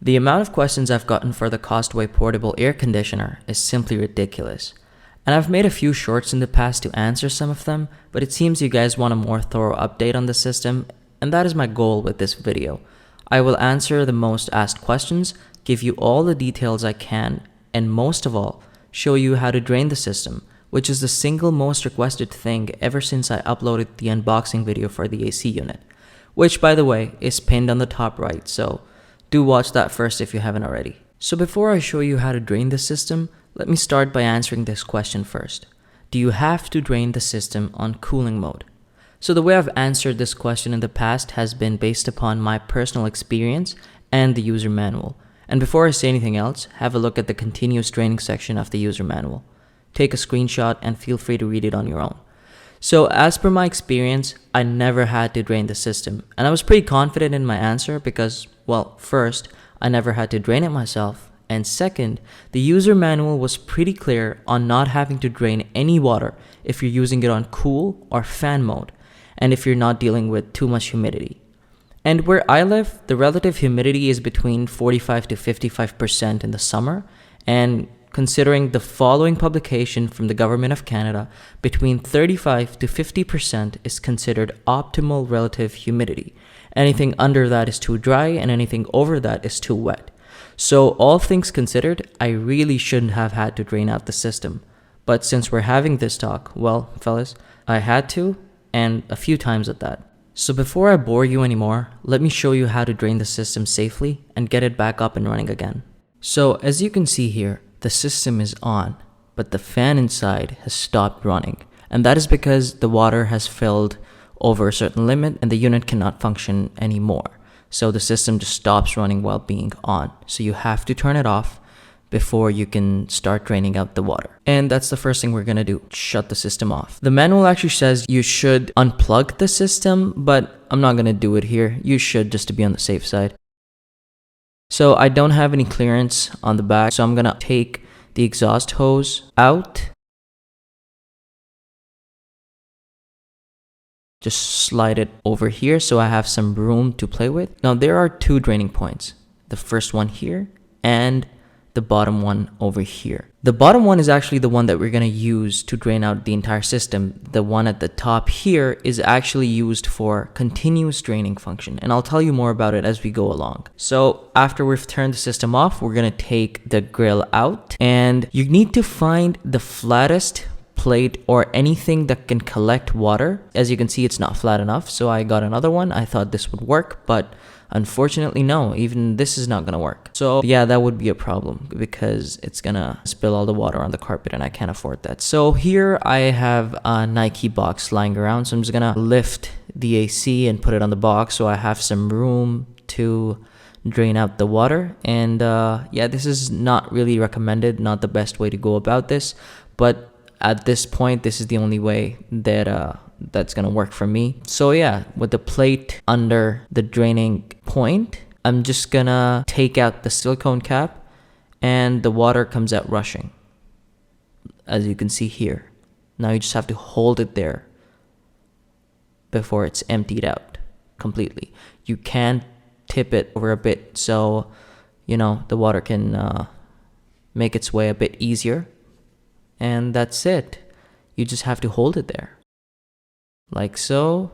The amount of questions I've gotten for the Costway Portable Air Conditioner is simply ridiculous. And I've made a few shorts in the past to answer some of them, but it seems you guys want a more thorough update on the system, and that is my goal with this video. I will answer the most asked questions, give you all the details I can, and most of all, show you how to drain the system, which is the single most requested thing ever since I uploaded the unboxing video for the AC unit, which by the way is pinned on the top right, so do watch that first if you haven't already. So before I show you how to drain the system, let me start by answering this question first. Do you have to drain the system on cooling mode? So the way I've answered this question in the past has been based upon my personal experience and the user manual. And before I say anything else, have a look at the continuous draining section of the user manual. Take a screenshot and feel free to read it on your own. So as per my experience, I never had to drain the system, and I was pretty confident in my answer because, well, first, I never had to drain it myself, and second, the user manual was pretty clear on not having to drain any water if you're using it on cool or fan mode, and if you're not dealing with too much humidity. And where I live, the relative humidity is between 45 to 55% in the summer, and considering the following publication from the Government of Canada, between 35 to 50% is considered optimal relative humidity. Anything under that is too dry, and anything over that is too wet. So all things considered, I really shouldn't have had to drain out the system. But since we're having this talk, well, fellas, I had to, and a few times at that. So before I bore you anymore, let me show you how to drain the system safely and get it back up and running again. So as you can see here, the system is on, but the fan inside has stopped running, and that is because the water has filled over a certain limit and the unit cannot function anymore. So the system just stops running while being on. So you have to turn it off before you can start draining out the water. And that's the first thing we're gonna do, shut the system off. The manual actually says you should unplug the system, but I'm not gonna do it here. You should, just to be on the safe side. So I don't have any clearance on the back, so I'm gonna take the exhaust hose out. Just slide it over here so I have some room to play with. Now there are two draining points. The first one here and the bottom one over here. The bottom one is actually the one that we're gonna use to drain out the entire system. The one at the top here is actually used for continuous draining function, and I'll tell you more about it as we go along. So after we've turned the system off, we're gonna take the grill out, and you need to find the flattest plate or anything that can collect water. As you can see, it's not flat enough, so I got another one. I thought this would work, but unfortunately, no, even this is not gonna work. So yeah, that would be a problem because it's gonna spill all the water on the carpet and I can't afford that. So here I have a Nike box lying around, so I'm just gonna lift the AC and put it on the box so I have some room to drain out the water. And yeah, this is not really recommended, not the best way to go about this, but at this point, this is the only way that that's gonna work for me. So yeah, with the plate under the draining point, I'm just gonna take out the silicone cap and the water comes out rushing, as you can see here. Now you just have to hold it there before it's emptied out completely. You can tip it over a bit so, you know, the water can make its way a bit easier. And that's it. You just have to hold it there. Like so.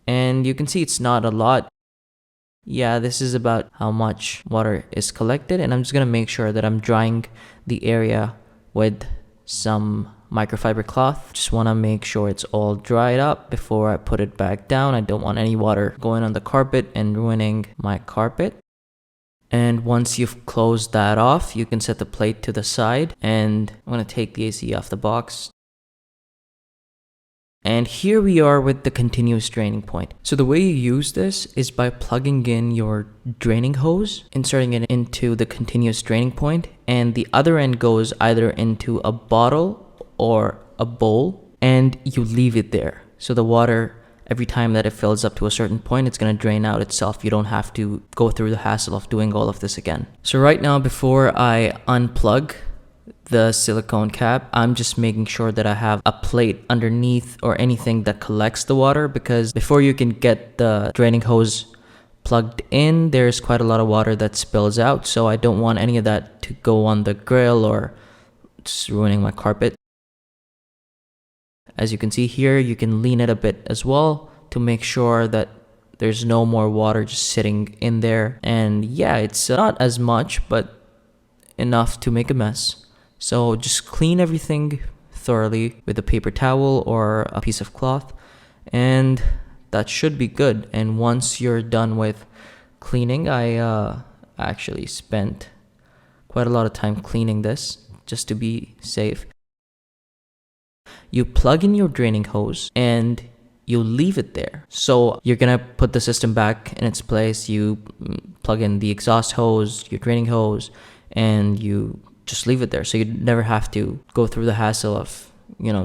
And you can see it's not a lot. Yeah, this is about how much water is collected. And I'm just gonna make sure that I'm drying the area with some microfiber cloth. Just wanna make sure it's all dried up before I put it back down. I don't want any water going on the carpet and ruining my carpet. And once you've closed that off, you can set the plate to the side, and I'm gonna take the AC off the box. And here we are with the continuous draining point. So the way you use this is by plugging in your draining hose, inserting it into the continuous draining point, and the other end goes either into a bottle or a bowl, and you leave it there. So the water, every time that it fills up to a certain point, it's going to drain out itself. You don't have to go through the hassle of doing all of this again. So right now, before I unplug the silicone cap, I'm just making sure that I have a plate underneath or anything that collects the water, because before you can get the draining hose plugged in, there's quite a lot of water that spills out, so I don't want any of that to go on the grill or just ruining my carpet. As you can see here, you can lean it a bit as well to make sure that there's no more water just sitting in there. And yeah, it's not as much, but enough to make a mess. So just clean everything thoroughly with a paper towel or a piece of cloth, and that should be good. And once you're done with cleaning, I actually spent quite a lot of time cleaning this just to be safe. You plug in your draining hose and you leave it there. So you're gonna put the system back in its place. You plug in the exhaust hose, your draining hose, and you just leave it there. So you never have to go through the hassle of,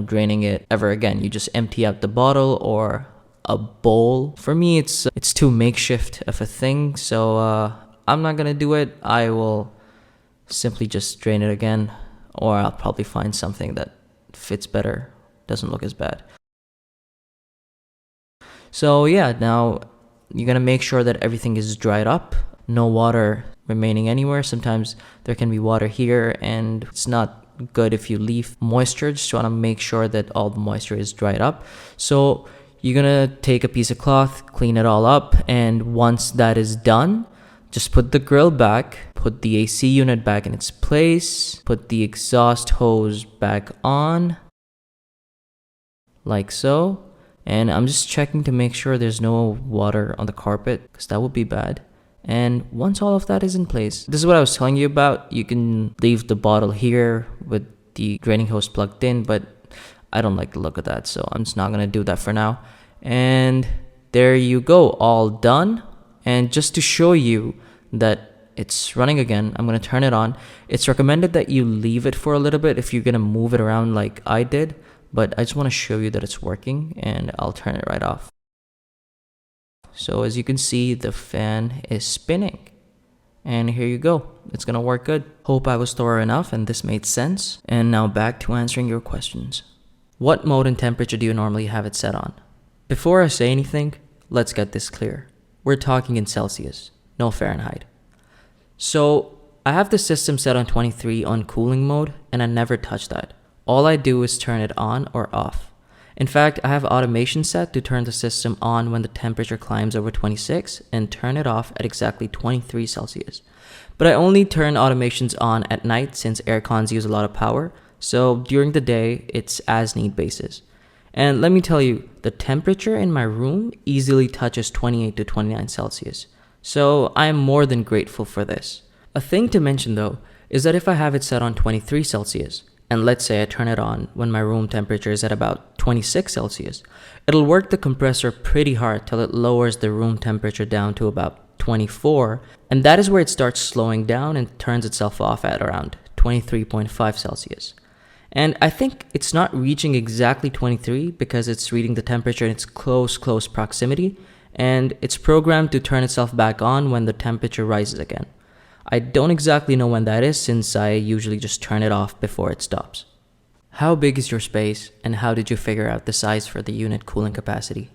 draining it ever again. You just empty out the bottle or a bowl. For me, it's too makeshift of a thing. So I'm not gonna do it. I will simply just drain it again, or I'll probably find something that fits better, doesn't look as bad. So yeah, now you're gonna make sure that everything is dried up, no water remaining anywhere. Sometimes there can be water here, and it's not good if you leave moisture. Just want to make sure that all the moisture is dried up. So you're gonna take a piece of cloth, clean it all up, and once that is done, just put the grill back, put the AC unit back in its place, put the exhaust hose back on, like so. And I'm just checking to make sure there's no water on the carpet, because that would be bad. And once all of that is in place, this is what I was telling you about. You can leave the bottle here with the draining hose plugged in, but I don't like the look of that, so I'm just not going to do that for now. And there you go, all done. And just to show you that it's running again, I'm going to turn it on. It's recommended that you leave it for a little bit if you're going to move it around like I did. But I just want to show you that it's working, and I'll turn it right off. So as you can see, the fan is spinning. And here you go. It's going to work good. Hope I was thorough enough and this made sense. And now back to answering your questions. What mode and temperature do you normally have it set on? Before I say anything, let's get this clear. We're talking in Celsius, no Fahrenheit. So I have the system set on 23 on cooling mode, and I never touch that. All I do is turn it on or off. In fact, I have automation set to turn the system on when the temperature climbs over 26 and turn it off at exactly 23 Celsius. But I only turn automations on at night since air cons use a lot of power, so during the day, it's as need basis. And let me tell you, the temperature in my room easily touches 28 to 29 Celsius. So I am more than grateful for this. A thing to mention though, is that if I have it set on 23 Celsius, and let's say I turn it on when my room temperature is at about 26 Celsius, it'll work the compressor pretty hard till it lowers the room temperature down to about 24, and that is where it starts slowing down and turns itself off at around 23.5 Celsius. And I think it's not reaching exactly 23 because it's reading the temperature in its close proximity, and it's programmed to turn itself back on when the temperature rises again. I don't exactly know when that is since I usually just turn it off before it stops. How big is your space, and how did you figure out the size for the unit cooling capacity?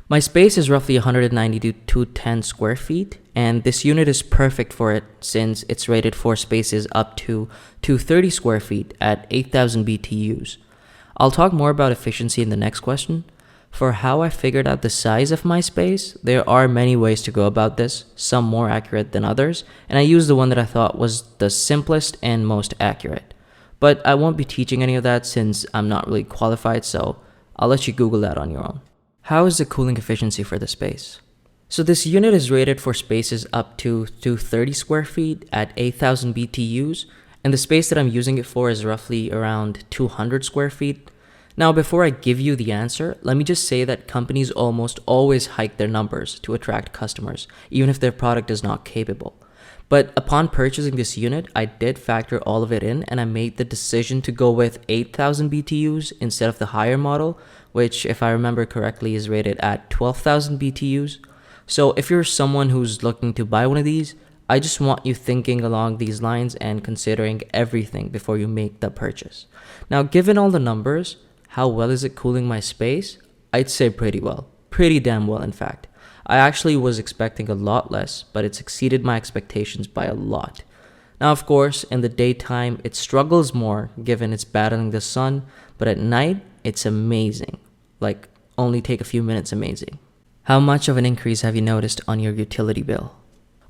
My space is roughly 190 to 210 square feet, and this unit is perfect for it since it's rated for spaces up to 230 square feet at 8,000 BTUs. I'll talk more about efficiency in the next question. For how I figured out the size of my space, there are many ways to go about this, some more accurate than others, and I used the one that I thought was the simplest and most accurate. But I won't be teaching any of that since I'm not really qualified, so I'll let you Google that on your own. How is the cooling efficiency for the space? So this unit is rated for spaces up to 230 square feet at 8,000 BTUs, and the space that I'm using it for is roughly around 200 square feet. Now, before I give you the answer, let me just say that companies almost always hike their numbers to attract customers, even if their product is not capable. But upon purchasing this unit, I did factor all of it in, and I made the decision to go with 8,000 BTUs instead of the higher model, which, if I remember correctly, is rated at 12,000 BTUs. So if you're someone who's looking to buy one of these, I just want you thinking along these lines and considering everything before you make the purchase. Now, given all the numbers, how well is it cooling my space? I'd say pretty well. Pretty damn well, in fact. I actually was expecting a lot less, but it's exceeded my expectations by a lot. Now, of course, in the daytime, it struggles more given it's battling the sun, but at night, it's amazing. Like, only take a few minutes amazing. How much of an increase have you noticed on your utility bill?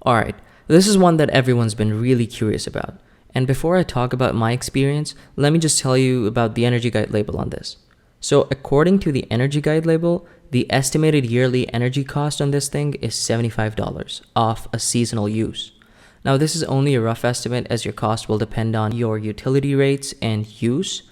Alright, this is one that everyone's been really curious about. And before I talk about my experience, let me just tell you about the Energy Guide label on this. So according to the Energy Guide label, the estimated yearly energy cost on this thing is $75 off a seasonal use. Now this is only a rough estimate as your cost will depend on your utility rates and use.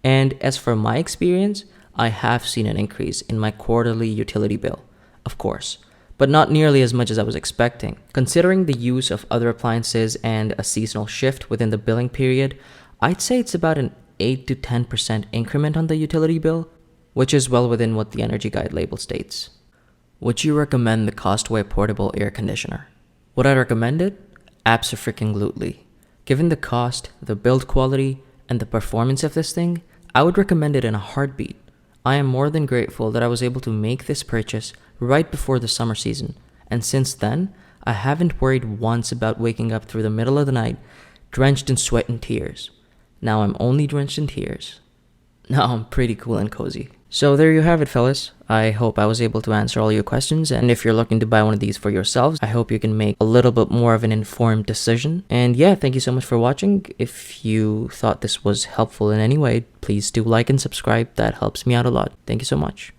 And as for my experience, I have seen an increase in my quarterly utility bill, of course, but not nearly as much as I was expecting. Considering the use of other appliances and a seasonal shift within the billing period, I'd say it's about an 8 to 10% increment on the utility bill, which is well within what the Energy Guide label states. Would you recommend the Costway Portable Air Conditioner? Would I recommend it? Abso-freaking-lutely. Given the cost, the build quality, and the performance of this thing, I would recommend it in a heartbeat. I am more than grateful that I was able to make this purchase right before the summer season, and since then, I haven't worried once about waking up through the middle of the night drenched in sweat and tears. Now I'm only drenched in tears. Now I'm pretty cool and cozy. So there you have it, fellas. I hope I was able to answer all your questions, and if you're looking to buy one of these for yourselves, I hope you can make a little bit more of an informed decision. And yeah, thank you so much for watching. If you thought this was helpful in any way, please do like and subscribe. That helps me out a lot. Thank you so much.